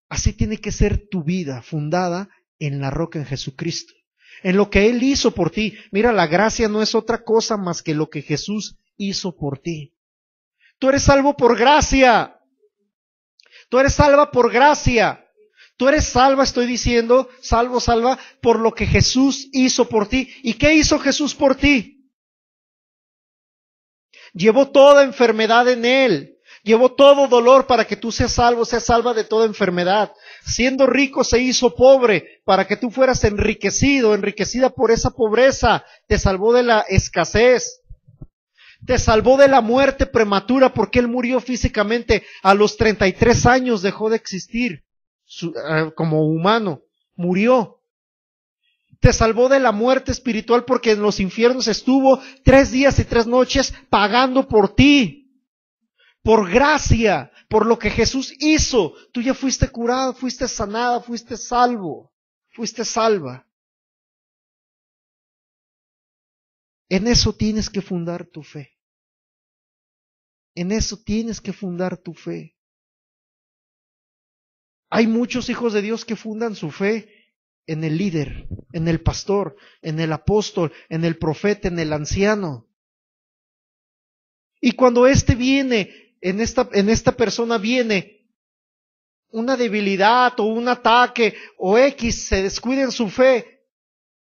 Así tiene que ser tu vida, fundada en la roca, en Jesucristo, en lo que Él hizo por ti. Mira, la gracia no es otra cosa más que lo que Jesús hizo por ti. Tú eres salvo por gracia. Tú eres salva por gracia. Tú eres salva, estoy diciendo, salva, por lo que Jesús hizo por ti. ¿Y qué hizo Jesús por ti? Llevó toda enfermedad en Él. Llevó todo dolor para que tú seas salvo, seas salva de toda enfermedad. Siendo rico se hizo pobre para que tú fueras enriquecida por esa pobreza. Te salvó de la escasez. Te salvó de la muerte prematura porque Él murió físicamente. A los 33 años dejó de existir. Como humano, murió. Te salvó de la muerte espiritual porque en los infiernos estuvo 3 días y 3 noches pagando por ti. Por gracia, por lo que Jesús hizo. Tú ya fuiste curado, fuiste sanada, fuiste salvo, fuiste salva. En eso tienes que fundar tu fe. En eso tienes que fundar tu fe. Hay muchos hijos de Dios que fundan su fe en el líder, en el pastor, en el apóstol, en el profeta, en el anciano. Y cuando viene, en esta persona viene una debilidad o un ataque o se descuida en su fe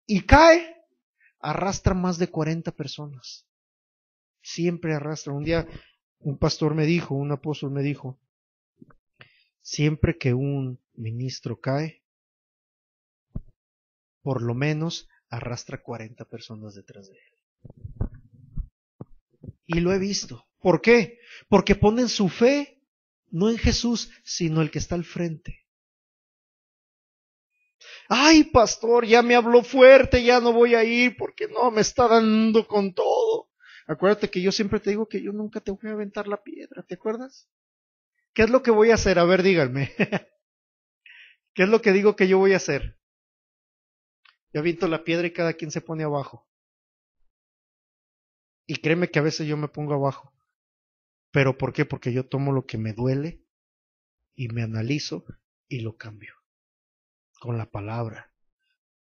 y cae, arrastra más de 40 personas. Siempre arrastra. Un día un apóstol me dijo, siempre que un ministro cae, por lo menos arrastra 40 personas detrás de él. Y lo he visto. ¿Por qué? Porque ponen su fe no en Jesús, sino el que está al frente. Ay, pastor, ya me habló fuerte, ya no voy a ir porque no, me está dando con todo. Acuérdate que yo siempre te digo que yo nunca te voy a aventar la piedra, ¿te acuerdas? ¿Qué es lo que voy a hacer? A ver, díganme. ¿Qué es lo que digo que yo voy a hacer? Yo aviento la piedra y cada quien se pone abajo. Y créeme que a veces yo me pongo abajo. ¿Pero por qué? Porque yo tomo lo que me duele y me analizo y lo cambio. Con la palabra.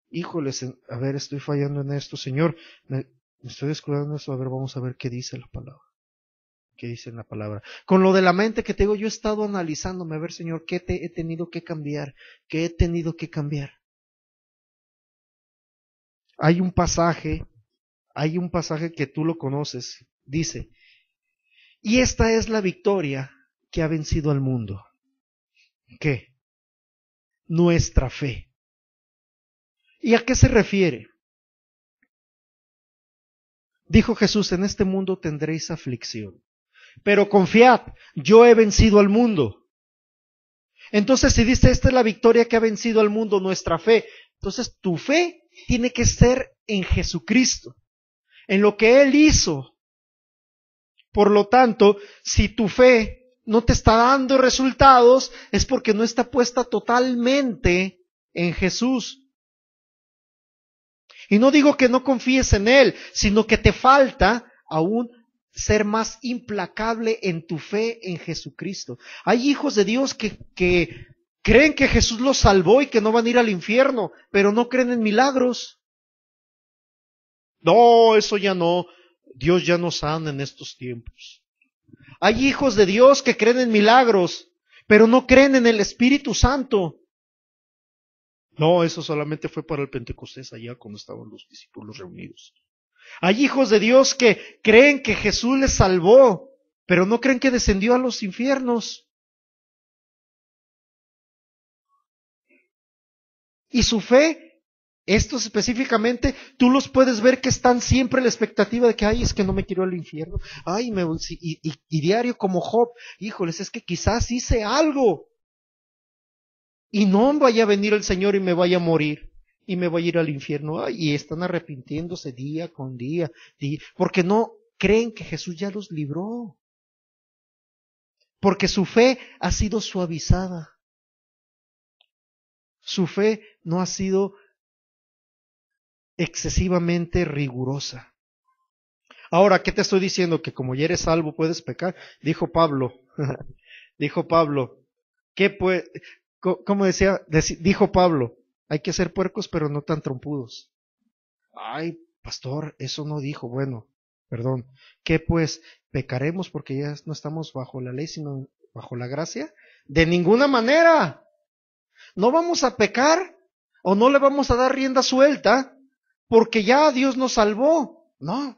Híjoles, a ver, estoy fallando en esto, Señor. Me estoy descuidando en esto. A ver, vamos a ver qué dice la palabra. ¿Qué dice en la palabra? Con lo de la mente que te digo, yo he estado analizándome, a ver, Señor, ¿qué he tenido que cambiar? ¿Qué he tenido que cambiar? Hay un pasaje que tú lo conoces, dice, y esta es la victoria que ha vencido al mundo. ¿Qué? Nuestra fe. ¿Y a qué se refiere? Dijo Jesús, en este mundo tendréis aflicción. Pero confiad, yo he vencido al mundo. Entonces, si dice, esta es la victoria que ha vencido al mundo, nuestra fe, entonces tu fe tiene que ser en Jesucristo, en lo que Él hizo. Por lo tanto, si tu fe no te está dando resultados, es porque no está puesta totalmente en Jesús. Y no digo que no confíes en Él, sino que te falta aún ser más implacable en tu fe en Jesucristo. Hay hijos de Dios que creen que Jesús los salvó y que no van a ir al infierno, pero no creen en milagros. No, eso ya no. Dios ya no sana en estos tiempos. Hay hijos de Dios que creen en milagros, pero no creen en el Espíritu Santo. No, eso solamente fue para el Pentecostés, allá cuando estaban los discípulos reunidos. Hay hijos de Dios que creen que Jesús les salvó, pero no creen que descendió a los infiernos. Y su fe, estos específicamente, tú los puedes ver que están siempre en la expectativa de que, ay, es que no me quiero al infierno. Ay, y diario como Job, híjoles, es que quizás hice algo. Y no vaya a venir el Señor y me vaya a morir. Y me voy a ir al infierno. Ay, y están arrepintiéndose día con día, porque no creen que Jesús ya los libró. Porque su fe ha sido suavizada. Su fe no ha sido excesivamente rigurosa. Ahora, ¿qué te estoy diciendo? Que como ya eres salvo puedes pecar. Dijo Pablo, ¿qué puede? ¿Cómo decía? Dijo Pablo, hay que ser puercos pero no tan trompudos. Ay, pastor, eso no dijo. Bueno, perdón. ¿Qué pues? ¿Pecaremos porque ya no estamos bajo la ley sino bajo la gracia? De ninguna manera. No vamos a pecar o no le vamos a dar rienda suelta porque ya Dios nos salvó. No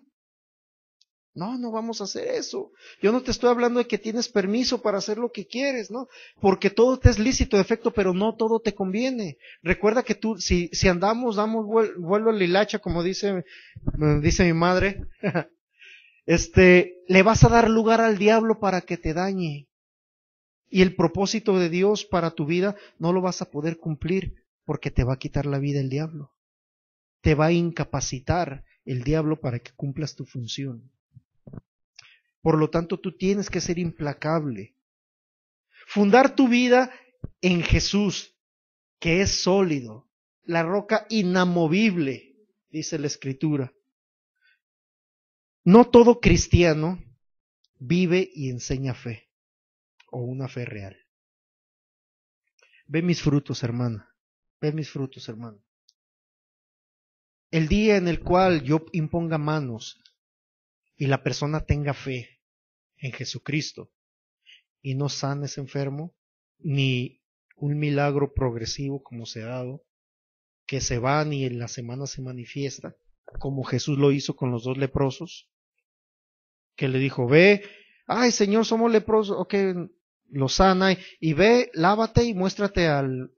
vamos a hacer eso. Yo no te estoy hablando de que tienes permiso para hacer lo que quieres, ¿no? Porque todo te es lícito, de efecto, pero no todo te conviene. Recuerda que tú, si andamos, damos vuelo a la hilacha, como dice mi madre, le vas a dar lugar al diablo para que te dañe. Y el propósito de Dios para tu vida no lo vas a poder cumplir porque te va a quitar la vida el diablo. Te va a incapacitar el diablo para que cumplas tu función. Por lo tanto, tú tienes que ser implacable. Fundar tu vida en Jesús, que es sólido, la roca inamovible, dice la Escritura. No todo cristiano vive y enseña fe, o una fe real. Ve mis frutos, hermana. Ve mis frutos, hermano. El día en el cual yo imponga manos y la persona tenga fe en Jesucristo y no sane ese enfermo, ni un milagro progresivo como se ha dado, que se van y en la semana se manifiesta, como Jesús lo hizo con los dos leprosos, que le dijo, ve, ay Señor, somos leprosos, ok, lo sana, y ve, lávate y muéstrate al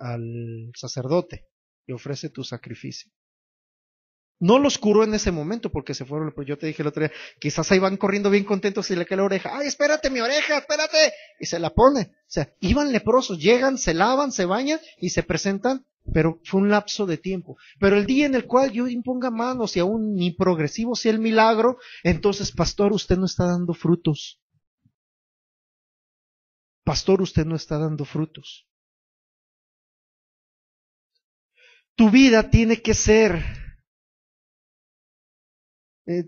sacerdote y ofrece tu sacrificio. No los curó en ese momento porque se fueron, pero yo te dije el otro día, quizás ahí van corriendo bien contentos y le cae la oreja, ay, espérate mi oreja, espérate, y se la pone. O sea, iban leprosos, llegan, se lavan, se bañan y se presentan, pero fue un lapso de tiempo. Pero el día en el cual yo imponga manos y aún ni progresivo sea el milagro, entonces, pastor, usted no está dando frutos. Pastor, usted no está dando frutos. Tu vida tiene que ser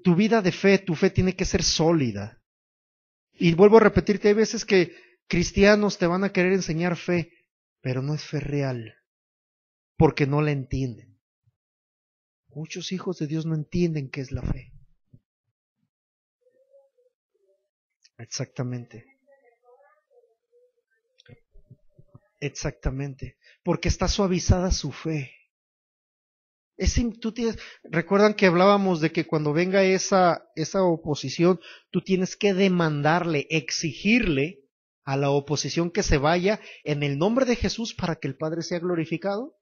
tu vida de fe, tu fe tiene que ser sólida. Y vuelvo a repetirte, hay veces que cristianos te van a querer enseñar fe, pero no es fe real, porque no la entienden. Muchos hijos de Dios no entienden qué es la fe. Exactamente. Exactamente. Porque está suavizada su fe. Recuerdan que hablábamos de que cuando venga esa oposición, tú tienes que demandarle, exigirle a la oposición que se vaya en el nombre de Jesús para que el Padre sea glorificado.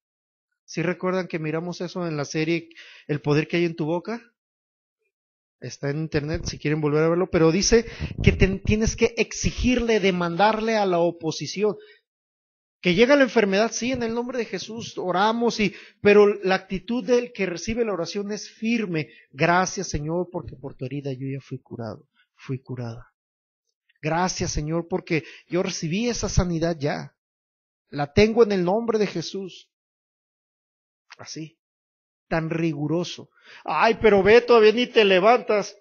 ¿Sí recuerdan que miramos eso en la serie El poder que hay en tu boca? Está en internet si quieren volver a verlo, pero dice que tienes que exigirle, demandarle a la oposición. Que llega la enfermedad, sí, en el nombre de Jesús oramos, pero la actitud del que recibe la oración es firme. Gracias, Señor, porque por tu herida yo ya fui curado, fui curada. Gracias, Señor, porque yo recibí esa sanidad ya. La tengo en el nombre de Jesús. Así, tan riguroso. Ay, pero ve, todavía ni te levantas.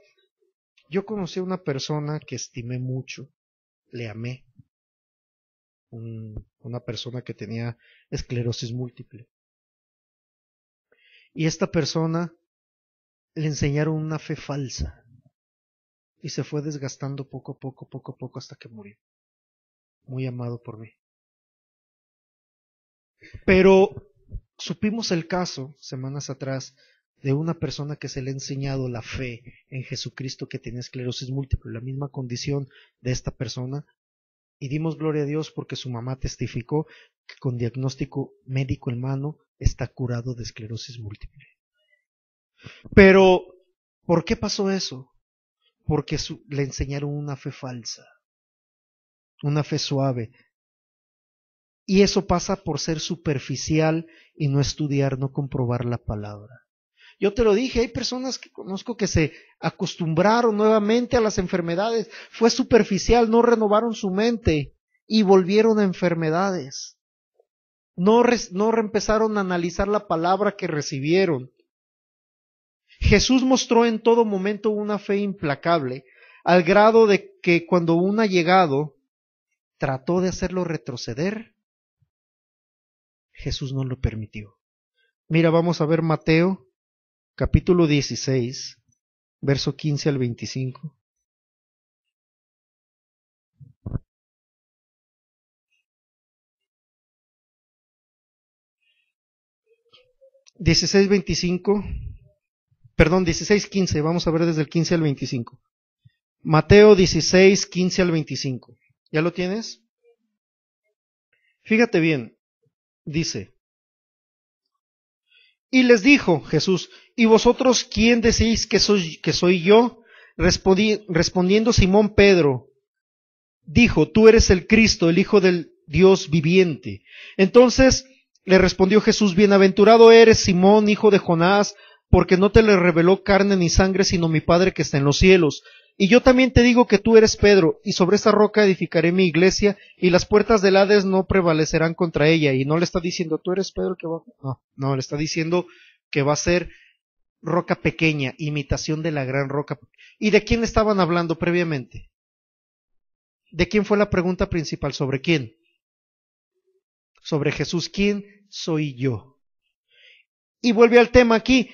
Yo conocí a una persona que estimé mucho, le amé. Una persona que tenía esclerosis múltiple. Y esta persona le enseñaron una fe falsa. y se fue desgastando poco a poco hasta que murió. Muy amado por mí. Pero supimos el caso, semanas atrás, de una persona que se le ha enseñado la fe en Jesucristo que tenía esclerosis múltiple, la misma condición de esta persona, y dimos gloria a Dios porque su mamá testificó que con diagnóstico médico en mano está curado de esclerosis múltiple. Pero, ¿por qué pasó eso? Porque le enseñaron una fe falsa, una fe suave. Y eso pasa por ser superficial y no estudiar, no comprobar la palabra. Yo te lo dije, hay personas que conozco que se acostumbraron nuevamente a las enfermedades. Fue superficial, no renovaron su mente y volvieron a enfermedades. No empezaron a analizar la palabra que recibieron. Jesús mostró en todo momento una fe implacable, al grado de que cuando un allegado trató de hacerlo retroceder, Jesús no lo permitió. Mira, vamos a ver Mateo, capítulo 16, verso 15 al 25. Dieciséis 15, vamos a ver desde el 15 al 25. Mateo 16, 15 al 25. ¿Ya lo tienes? Fíjate bien, dice: y les dijo Jesús: ¿y vosotros quién decís que soy yo? Respondiendo Simón Pedro, dijo: tú eres el Cristo, el Hijo del Dios viviente. Entonces le respondió Jesús: bienaventurado eres, Simón, hijo de Jonás, porque no te le reveló carne ni sangre, sino mi Padre que está en los cielos. Y yo también te digo que tú eres Pedro, y sobre esta roca edificaré mi iglesia, y las puertas del Hades no prevalecerán contra ella. Y no le está diciendo, tú eres Pedro que va... No, le está diciendo que va a ser roca pequeña, imitación de la gran roca. ¿Y de quién estaban hablando previamente? ¿De quién fue la pregunta principal? ¿Sobre quién? Sobre Jesús. ¿Quién soy yo? Y vuelve al tema aquí.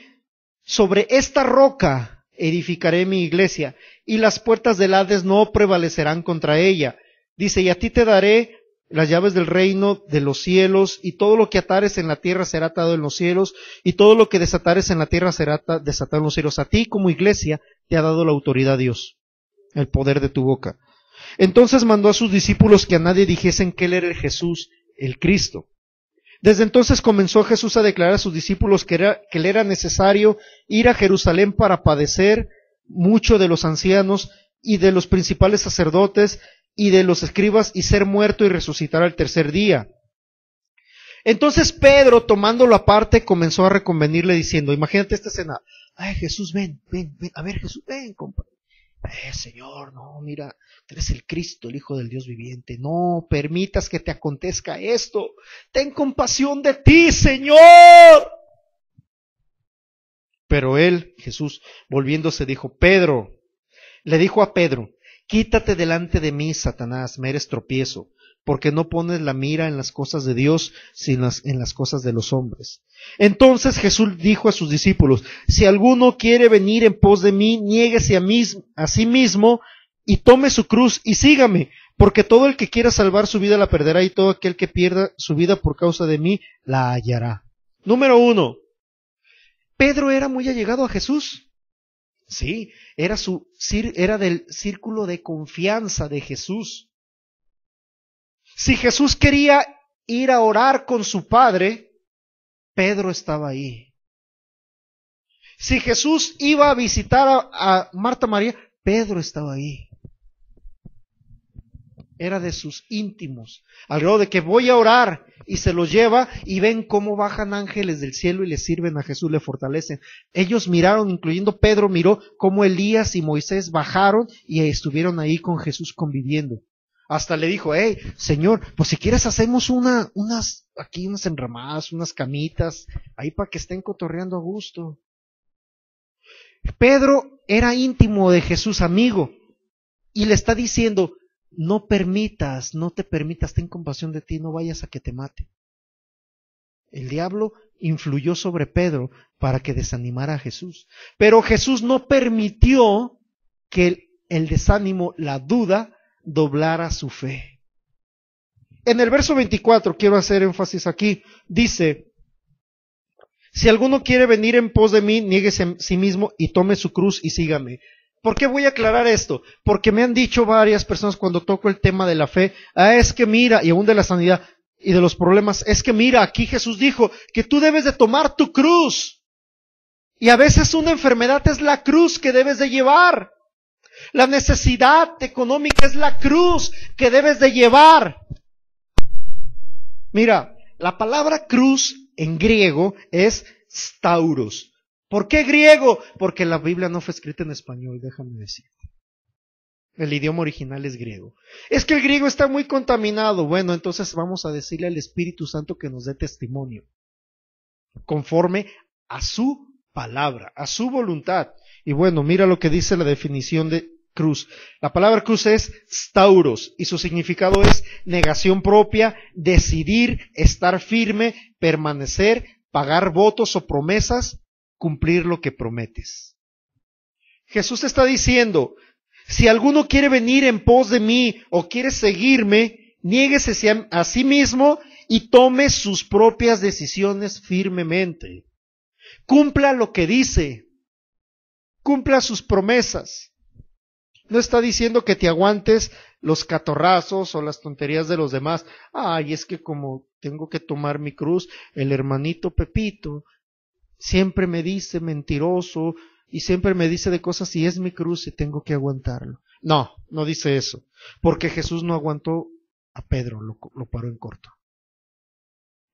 Sobre esta roca edificaré mi iglesia, y las puertas del Hades no prevalecerán contra ella. Dice: y a ti te daré las llaves del reino de los cielos, y todo lo que atares en la tierra será atado en los cielos, y todo lo que desatares en la tierra será desatado en los cielos. A ti como iglesia te ha dado la autoridad Dios, el poder de tu boca. Entonces mandó a sus discípulos que a nadie dijesen que él era el Jesús, el Cristo. Desde entonces comenzó Jesús a declarar a sus discípulos que le era necesario ir a Jerusalén para padecer mucho de los ancianos y de los principales sacerdotes y de los escribas, y ser muerto y resucitar al tercer día. Entonces Pedro, tomándolo aparte, comenzó a reconvenirle diciendo, imagínate esta escena: ay, Jesús, ven, a ver, Jesús, ven, compadre. Señor, no, mira, tú eres el Cristo, el Hijo del Dios viviente. No permitas que te acontezca esto. Ten compasión de ti, Señor. Pero él, Jesús, volviéndose, le dijo a Pedro: quítate delante de mí, Satanás, me eres tropiezo, porque no pones la mira en las cosas de Dios, sino en las cosas de los hombres. Entonces Jesús dijo a sus discípulos: si alguno quiere venir en pos de mí, niéguese a sí mismo y tome su cruz y sígame, porque todo el que quiera salvar su vida la perderá, y todo aquel que pierda su vida por causa de mí la hallará. Número 1. Pedro era muy allegado a Jesús. Sí, era del círculo de confianza de Jesús. Si Jesús quería ir a orar con su Padre, Pedro estaba ahí. Si Jesús iba a visitar a Marta María, Pedro estaba ahí. Era de sus íntimos, al grado de que voy a orar, y se los lleva y ven cómo bajan ángeles del cielo y le sirven a Jesús, le fortalecen. Ellos miraron, incluyendo Pedro, miró cómo Elías y Moisés bajaron y estuvieron ahí con Jesús conviviendo. Hasta le dijo: hey, Señor, pues si quieres hacemos unas enramadas, unas camitas, ahí para que estén cotorreando a gusto. Pedro era íntimo de Jesús, amigo, y le está diciendo: no te permitas, ten compasión de ti, no vayas a que te mate. El diablo influyó sobre Pedro para que desanimara a Jesús, pero Jesús no permitió que el desánimo, la duda, doblara su fe. En el verso 24, quiero hacer énfasis aquí, dice: si alguno quiere venir en pos de mí, niéguese a sí mismo y tome su cruz y sígame. ¿Por qué voy a aclarar esto? Porque me han dicho varias personas cuando toco el tema de la fe, es que mira, y aún de la sanidad y de los problemas, es que mira, aquí Jesús dijo que tú debes de tomar tu cruz. Y a veces una enfermedad es la cruz que debes de llevar. La necesidad económica es la cruz que debes de llevar. Mira, la palabra cruz en griego es stauros. ¿Por qué griego? Porque la Biblia no fue escrita en español, déjame decirte. El idioma original es griego. Es que el griego está muy contaminado. Bueno, entonces vamos a decirle al Espíritu Santo que nos dé testimonio, conforme a su palabra, a su voluntad. Y bueno, mira lo que dice la definición de cruz. La palabra cruz es stauros y su significado es negación propia, decidir, estar firme, permanecer, pagar votos o promesas, cumplir lo que prometes. Jesús está diciendo: si alguno quiere venir en pos de mí o quiere seguirme, niéguese a sí mismo y tome sus propias decisiones firmemente. Cumpla lo que dice, cumpla sus promesas. No está diciendo que te aguantes los catorrazos o las tonterías de los demás. Ay, es que como tengo que tomar mi cruz, el hermanito Pepito siempre me dice mentiroso y siempre me dice de cosas y es mi cruz y tengo que aguantarlo. No, no dice eso, porque Jesús no aguantó a Pedro, lo paró en corto,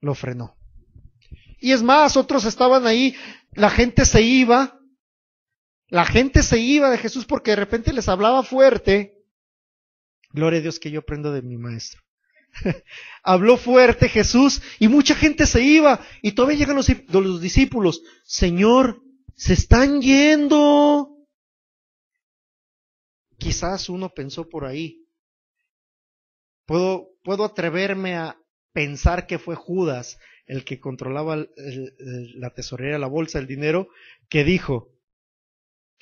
lo frenó. Y es más, otros estaban ahí, la gente se iba de Jesús porque de repente les hablaba fuerte. Gloria a Dios que yo aprendo de mi maestro. Habló fuerte Jesús y mucha gente se iba y todavía llegan los discípulos: Señor, se están yendo. Quizás uno pensó por ahí. Puedo atreverme a pensar que fue Judas el que controlaba la tesorería, la bolsa, el dinero, que dijo: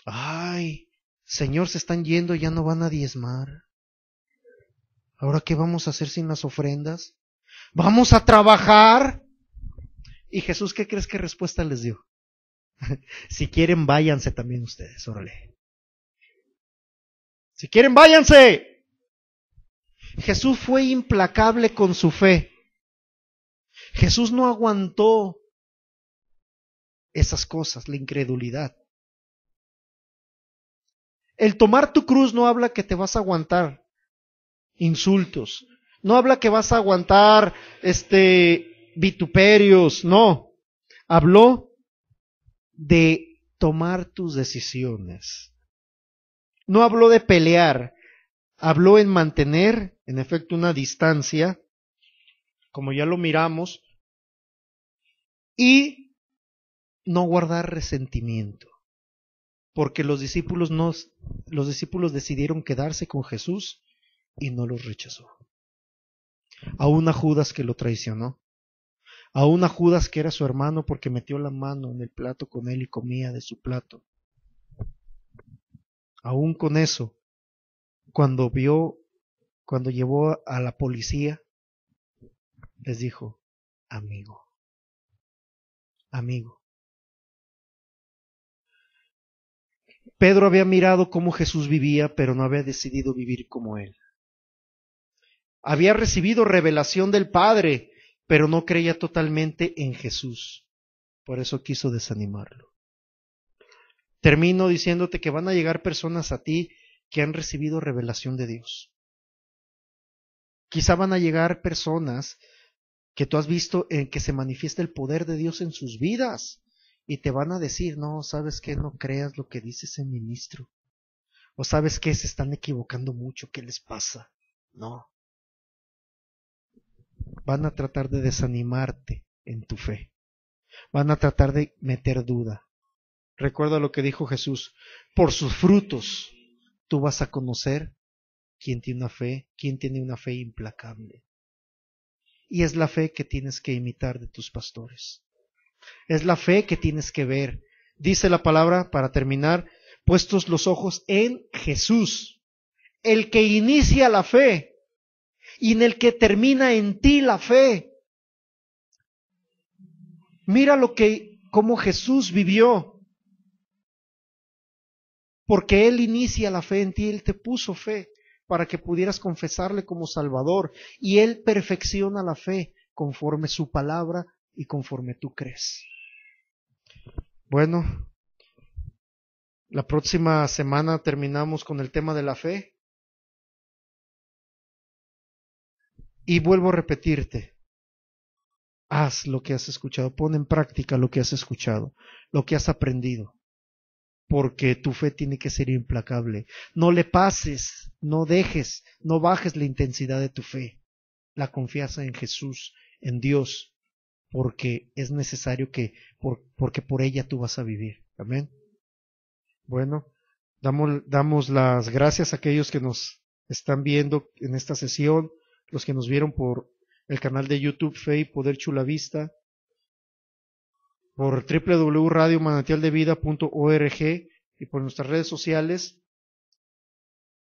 ay, Señor, se están yendo, ya no van a diezmar. ¿Ahora qué vamos a hacer sin las ofrendas? ¿Vamos a trabajar? Y Jesús, ¿qué crees que respuesta les dio? Si quieren, váyanse también ustedes, órale. Si quieren, váyanse. Jesús fue implacable con su fe. Jesús no aguantó esas cosas, la incredulidad. El tomar tu cruz no habla que te vas a aguantar insultos, no habla que vas a aguantar vituperios, no. Habló de tomar tus decisiones. No habló de pelear, habló en mantener, en efecto, una distancia, como ya lo miramos, y no guardar resentimiento, porque los discípulos decidieron quedarse con Jesús y no los rechazó. Aún a Judas, que lo traicionó, aún a Judas, que era su hermano, porque metió la mano en el plato con él y comía de su plato. Aún con eso, cuando llevó a la policía, les dijo: amigo. Pedro había mirado cómo Jesús vivía, pero no había decidido vivir como él. Había recibido revelación del Padre, pero no creía totalmente en Jesús. Por eso quiso desanimarlo. Termino diciéndote que van a llegar personas a ti que han recibido revelación de Dios. Quizá van a llegar personas que tú has visto en que se manifiesta el poder de Dios en sus vidas y te van a decir: no, ¿sabes qué? No creas lo que dice ese ministro. O ¿sabes qué? Se están equivocando mucho, ¿qué les pasa? No. Van a tratar de desanimarte en tu fe. Van a tratar de meter duda. Recuerda lo que dijo Jesús: por sus frutos tú vas a conocer quién tiene una fe implacable. Y es la fe que tienes que imitar de tus pastores. Es la fe que tienes que ver. Dice la palabra, para terminar, puestos los ojos en Jesús, el que inicia la fe y en el que termina en ti la fe. Mira cómo Jesús vivió, porque Él inicia la fe en ti, Él te puso fe para que pudieras confesarle como Salvador, y Él perfecciona la fe conforme su palabra y conforme tú crees. Bueno, la próxima semana terminamos con el tema de la fe. Y vuelvo a repetirte, haz lo que has escuchado, pon en práctica lo que has escuchado, lo que has aprendido, porque tu fe tiene que ser implacable. No le pases, no dejes, no bajes la intensidad de tu fe, la confianza en Jesús, en Dios, porque es necesario porque por ella tú vas a vivir. Amén. Bueno, damos las gracias a aquellos que nos están viendo en esta sesión, los que nos vieron por el canal de YouTube Fe y Poder Chula Vista, por www.radiomanantialdevida.org y por nuestras redes sociales.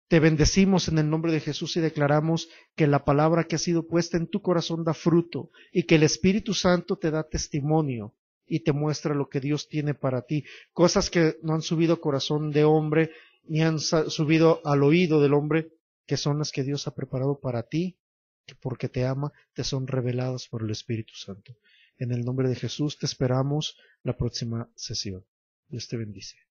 Te bendecimos en el nombre de Jesús y declaramos que la palabra que ha sido puesta en tu corazón da fruto y que el Espíritu Santo te da testimonio y te muestra lo que Dios tiene para ti. Cosas que no han subido al corazón de hombre ni han subido al oído del hombre, que son las que Dios ha preparado para ti, que porque te ama, te son reveladas por el Espíritu Santo. En el nombre de Jesús te esperamos la próxima sesión. Dios te bendice.